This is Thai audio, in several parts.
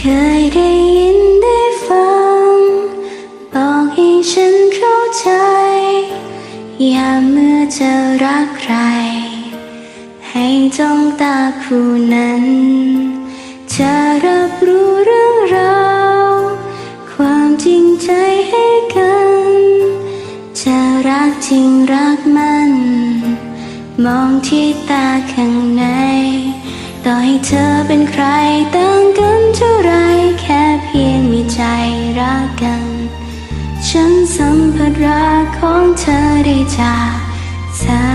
เคยได้ยินได้ฟังบอกให้ฉันเข้าใจอย่าเมื่อจะรักใครให้จ้องตาคู่นั้นจะรับรู้เรื่องราวความจริงใจให้กันจะรักจริงรักมันมองที่ตาข้างในต่อให้เธอเป็นใครต่างกันเท่าไรแค่เพียงมีใจรักกันฉันสัมผัสรักของเธอได้จากสา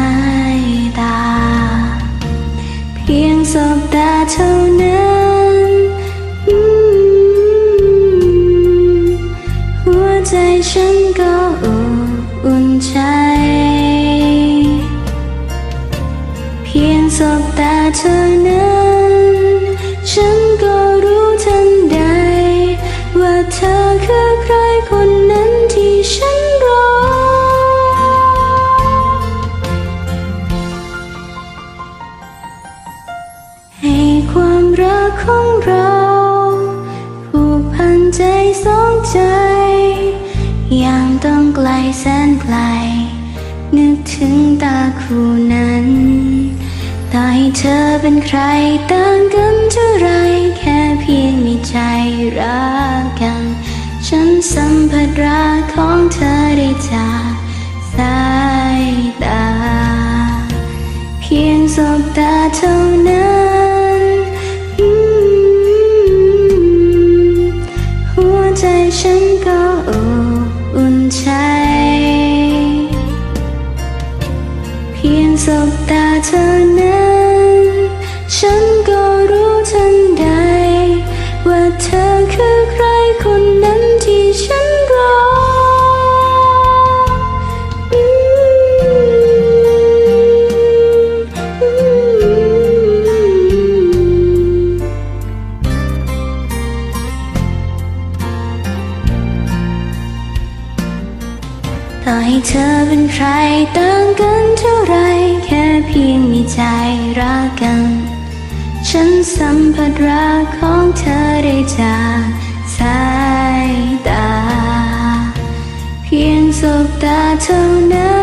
ยตาเพียงสบตาเท่านั้นหัวใจฉันก็อุ่นใจเพียงสบตาเท่านั้นฉันก็รู้ทันใดว่าเธอคือใครคนนั้นที่ฉันรอให้ความรักของเราผูกพันใจสองใจอย่างต้องไกลแสนไกลนึกถึงตาคู่นั้นต่อให้เธอเป็นใครต่างกันเท่าไรแค่เพียงมีใจรักกันฉันสัมผัสรักของเธอได้จากสายตาเพียงสบตาเท่านั้นหัวใจฉันก็อุ่นใจเพียงสบตาเท่านั้นฉันก็รู้ทันใดว่าเธอคือใครคนนั้นที่ฉันรอต่อให้เธอเป็นใครต่างกันเท่าไรแค่เพียงมีใจรักกันฉันสัมผัสรักของเธอได้จากสายตาเพียงสบตาเท่านั้น